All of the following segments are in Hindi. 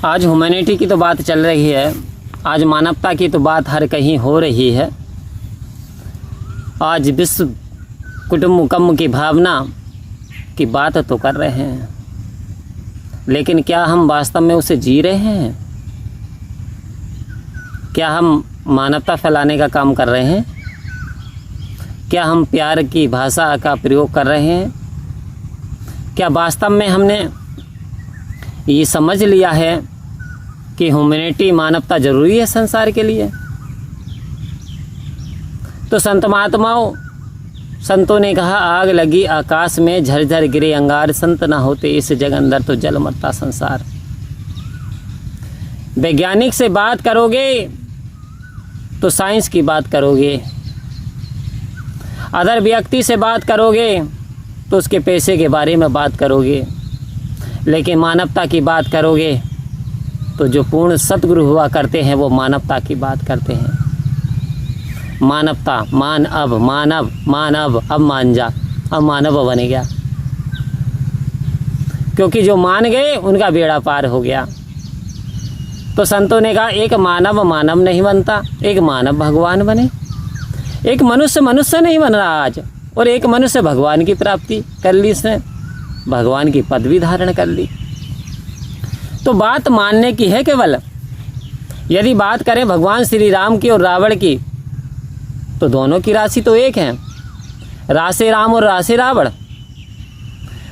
आज ह्यूमैनिटी की तो बात चल रही है, आज मानवता की तो बात हर कहीं हो रही है। आज विश्व कुटुंबकम की भावना की बात तो कर रहे हैं, लेकिन क्या हम वास्तव में उसे जी रहे हैं? क्या हम मानवता फैलाने का काम कर रहे हैं? क्या हम प्यार की भाषा का प्रयोग कर रहे हैं? क्या वास्तव में हमने ये समझ लिया है कि ह्यूमैनिटी मानवता ज़रूरी है संसार के लिए? तो संत महात्माओं, संतों ने कहा, आग लगी आकाश में, झरझर गिरे अंगार, संत ना होते इस जग अंदर तो जल मरता संसार। वैज्ञानिक से बात करोगे तो साइंस की बात करोगे, अदर व्यक्ति से बात करोगे तो उसके पैसे के बारे में बात करोगे, लेकिन मानवता की बात करोगे तो जो पूर्ण सतगुरु हुआ करते हैं वो मानवता की बात करते हैं। मानवता, मानव, मानव, मानव, अब मान जा, अब मानव बन गया, क्योंकि जो मान गए उनका बेड़ा पार हो गया। तो संतों ने कहा, एक मानव मानव नहीं बनता, एक मानव भगवान बने। एक मनुष्य मनुष्य नहीं बन रहा आज, और एक मनुष्य भगवान की प्राप्ति कर ली, इसने भगवान की पदवी धारण कर ली। तो बात मानने की है केवल। यदि बात करें भगवान श्री राम की और रावण की, तो दोनों की राशि तो एक है, राशि राम और राशि रावण।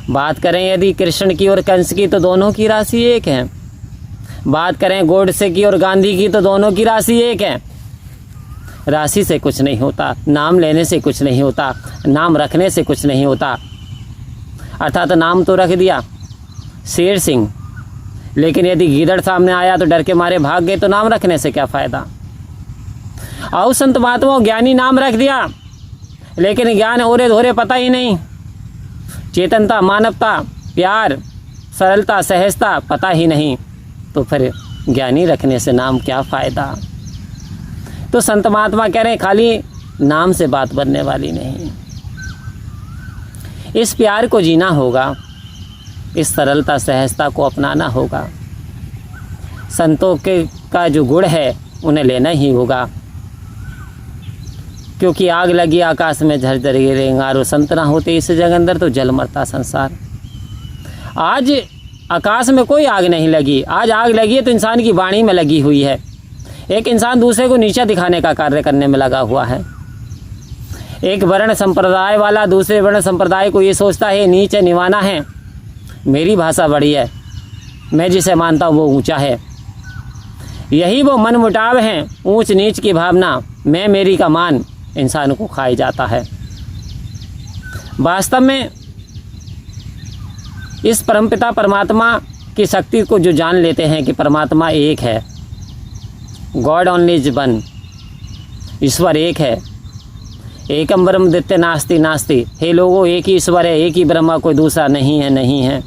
बात करें यदि कृष्ण की और कंस की, तो दोनों की राशि एक है। बात करें गोडसे की और गांधी की, तो दोनों की राशि एक है। राशि से कुछ नहीं होता, नाम लेने से कुछ नहीं होता, नाम रखने से कुछ नहीं होता। अर्थात नाम तो रख दिया शेर सिंह, लेकिन यदि गीदड़ सामने आया तो डर के मारे भाग गए, तो नाम रखने से क्या फ़ायदा? और संत महात्माओं, ज्ञानी नाम रख दिया, लेकिन ज्ञान ओरे धोरे पता ही नहीं, चेतनता, मानवता, प्यार, सरलता, सहजता पता ही नहीं, तो फिर ज्ञानी रखने से नाम क्या फ़ायदा? तो संत महात्मा कह रहे हैं, खाली नाम से बात बनने वाली नहीं। इस प्यार को जीना होगा, इस सरलता सहजता को अपनाना होगा। संतों के का जो गुण है उन्हें लेना ही होगा, क्योंकि आग लगी आकाश में, झरझर गिरे अंगार, संत ना होते इस जग अंदर तो जल मरता संसार। आज आकाश में कोई आग नहीं लगी, आज आग लगी है तो इंसान की वाणी में लगी हुई है। एक इंसान दूसरे को नीचा दिखाने का कार्य करने में लगा हुआ है। एक वर्ण संप्रदाय वाला दूसरे वर्ण संप्रदाय को ये सोचता है नीचे निवाना है, मेरी भाषा बड़ी है, मैं जिसे मानता हूँ वो ऊंचा है। यही वो मन मुटाव है, ऊंच नीच की भावना, मैं मेरी का मान इंसान को खाई जाता है। वास्तव में इस परमपिता परमात्मा की शक्ति को जो जान लेते हैं कि परमात्मा एक है, गॉड ओनली इज वन, ईश्वर एक है, एकम ब्रह्म द्वितीय नास्ति नास्ति, हे लोगों एक ही ईश्वर है, एक ही ब्रह्मा, कोई दूसरा नहीं है, नहीं है।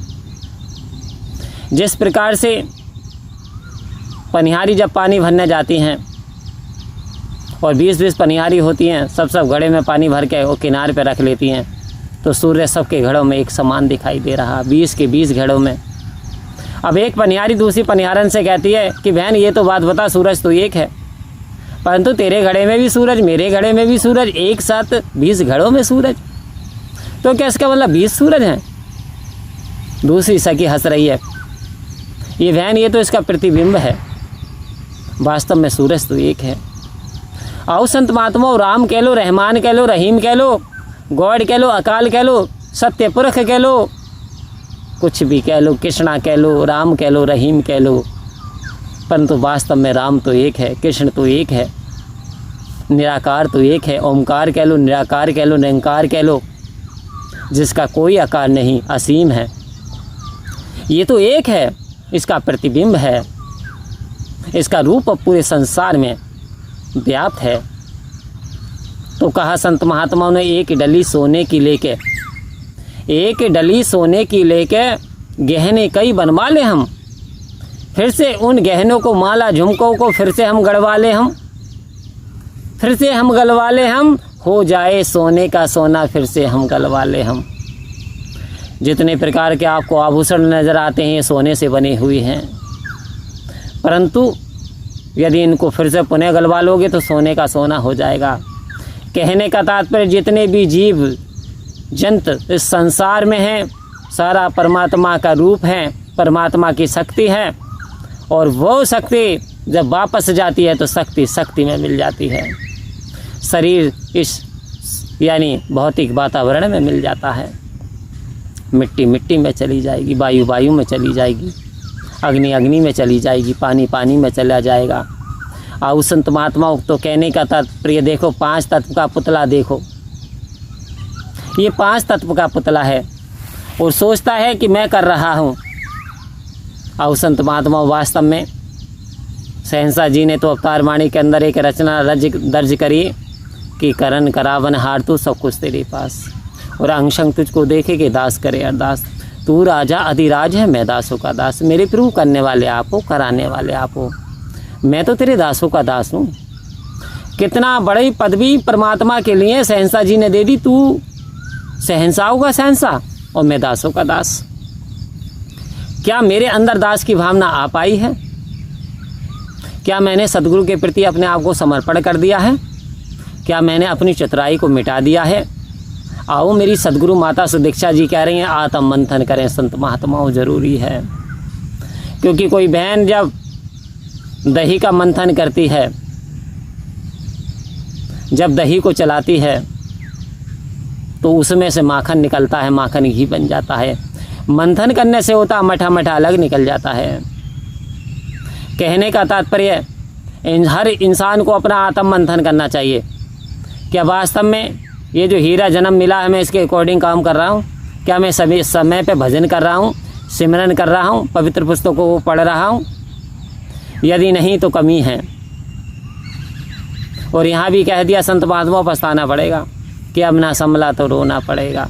जिस प्रकार से पनिहारी जब पानी भरने जाती हैं और 20-20 पनिहारी होती हैं, सब घड़े में पानी भर के वो किनारे पे रख लेती हैं, तो सूर्य सबके घड़ों में एक समान दिखाई दे रहा, 20 के 20 घड़ों में। अब एक पनिहारी दूसरी पनिहारन से कहती है कि बहन ये तो बात बता, सूरज तो एक है, परंतु तेरे घड़े में भी सूरज, मेरे घड़े में भी सूरज, एक साथ 20 घड़ों में सूरज, तो क्या इसका मतलब 20 सूरज हैं? दूसरी सखी हंस रही है, ये बहन ये तो इसका प्रतिबिंब है, वास्तव में सूरज तो एक है। आओ संत महात्माओं, राम कह लो, रहमान कह लो, रहीम कह लो, गॉड कह लो, अकाल कह लो, सत्य पुरख कह लो, कुछ भी कह लो, कृष्णा कह लो, राम कह लो, रहीम कह लो, परंतु वास्तव में राम तो एक है, कृष्ण तो एक है, निराकार तो एक है। ओमकार कह लो, निराकार कह लो, निरंकार कह लो, जिसका कोई आकार नहीं, असीम है, ये तो एक है, इसका प्रतिबिंब है, इसका रूप पूरे संसार में व्याप्त है। तो कहा संत महात्माओं ने, एक डली सोने की लेके, एक डली सोने की लेके गहने कई बनवा ले हम, फिर से उन गहनों को, माला झुमकों को फिर से हम गढ़वा ले हम, फिर से हम गलवा ले हम, हो जाए सोने का सोना फिर से हम गलवा ले हम। जितने प्रकार के आपको आभूषण नज़र आते हैं ये सोने से बने हुए हैं। परंतु यदि इनको फिर से पुनः गलवा लोगे तो सोने का सोना हो जाएगा। कहने का तात्पर्य जितने भी जीव जंतु इस संसार में हैं सारा परमात्मा का रूप है, परमात्मा की शक्ति है, और वो शक्ति जब वापस जाती है तो शक्ति में मिल जाती है। शरीर इस यानी भौतिक वातावरण में मिल जाता है। मिट्टी में चली जाएगी, वायु में चली जाएगी, अग्नि में चली जाएगी, पानी में चला जाएगा। और संत महात्माओं तो कहने का तात्पर्य देखो, 5 तत्व का पुतला देखो, ये 5 तत्व का पुतला है और सोचता है कि मैं कर रहा हूँ। और संत महात्मा वास्तव में शहंशाह जी ने तो अवतार वाणी के अंदर एक रचना दर्ज करी कि करन करावन हार तू सब कुछ तेरे पास, और अंशंग तुझको देखे कि दास करे अरदास। तू राजा अधिराज है, मैं दासों का दास। मेरे प्रभु करने वाले आप हो, कराने वाले आप हो, मैं तो तेरे दासों का दास हूँ। कितना बड़ी पदवी परमात्मा के लिए शहंशाह जी ने दे दी। तू शहंशाहों का शहंशाह और मैं दासों का दास। क्या मेरे अंदर दास की भावना आ पाई है? क्या मैंने सदगुरु के प्रति अपने आप को समर्पण कर दिया है? क्या मैंने अपनी चतुराई को मिटा दिया है? आओ मेरी सदगुरु माता सुदीक्षा जी कह रही हैं आत्म मंथन करें संत महात्माओं, जरूरी है। क्योंकि कोई बहन जब दही का मंथन करती है, जब दही को चलाती है तो उसमें से माखन निकलता है, माखन घी बन जाता है। मंथन करने से होता मठा अलग निकल जाता है। कहने का तात्पर्य हर इंसान को अपना आत्म मंथन करना चाहिए। क्या वास्तव में ये जो हीरा जन्म मिला है मैं इसके अकॉर्डिंग काम कर रहा हूँ? क्या मैं सभी समय पे भजन कर रहा हूँ, सिमरन कर रहा हूँ, पवित्र पुस्तकों को पढ़ रहा हूँ? यदि नहीं तो कमी है। और यहाँ भी कह दिया संत महात्मा पछताना पड़ेगा कि अब ना संभला तो रोना पड़ेगा,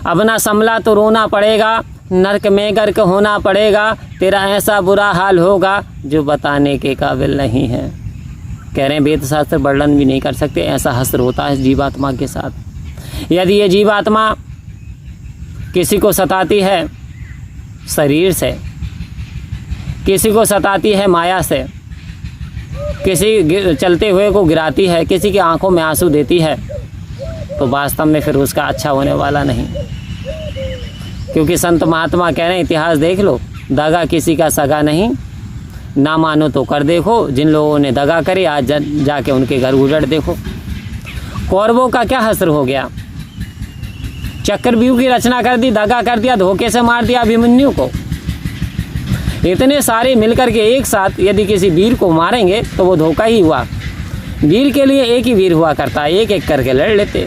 अब ना संभला तो रोना पड़ेगा, नरक में गर्क होना पड़ेगा, तेरा ऐसा बुरा हाल होगा जो बताने के काबिल नहीं है। कह रहे हैं वेद शास्त्र वर्णन भी नहीं कर सकते, ऐसा हश्र होता है जीवात्मा के साथ। यदि ये जीवात्मा किसी को सताती है शरीर से, किसी को सताती है माया से, किसी चलते हुए को गिराती है, किसी की आंखों में आंसू देती है, तो वास्तव में फिर उसका अच्छा होने वाला नहीं। क्योंकि संत महात्मा कह रहे हैं इतिहास देख लो, दगा किसी का सगा नहीं, ना मानो तो कर देखो। जिन लोगों ने दगा करी आज जाके उनके घर उजड़ देखो। कौरवों का क्या हश्र हो गया? चक्रव्यूह की रचना कर दी, दगा कर दिया, धोखे से मार दिया अभिमन्यु को। इतने सारे मिलकर के एक साथ यदि किसी वीर को मारेंगे तो वो धोखा ही हुआ। वीर के लिए एक ही वीर हुआ करता है, एक एक करके लड़ लेते,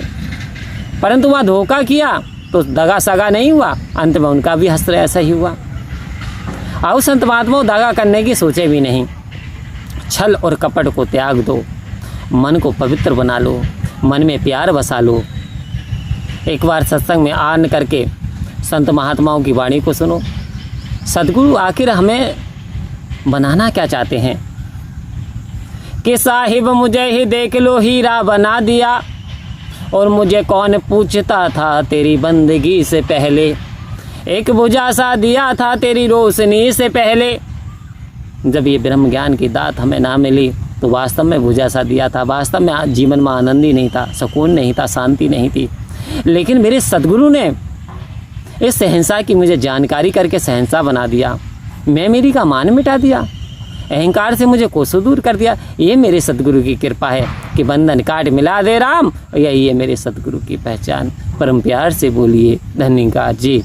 परंतु वहाँ धोखा किया तो दगा सगा नहीं हुआ, अंत में उनका भी हश्र ऐसा ही हुआ। आओ संत महात्माओं दगा करने की सोचे भी नहीं, छल और कपट को त्याग दो, मन को पवित्र बना लो, मन में प्यार बसा लो। एक बार सत्संग में आन करके संत महात्माओं की वाणी को सुनो। सदगुरु आखिर हमें बनाना क्या चाहते हैं कि साहिब मुझे ही देख लो हीरा बना दिया, और मुझे कौन पूछता था तेरी बंदगी से पहले, एक बुझा सा दिया था तेरी रोशनी से पहले। जब ये ब्रह्म ज्ञान की दात हमें ना मिली तो वास्तव में बुझा सा दिया था, वास्तव में जीवन में आनंद ही नहीं था, सुकून नहीं था, शांति नहीं थी। लेकिन मेरे सदगुरु ने इस शहंशाह की मुझे जानकारी करके शहंशाह बना दिया, मैं मेरी का मान मिटा दिया, अहंकार से मुझे कोसों दूर कर दिया। ये मेरे सदगुरु की कृपा है कि बंधन काट मिला दे राम, यही है मेरे सदगुरु की पहचान। परम प्यार से बोलिए धन्यवाद जी।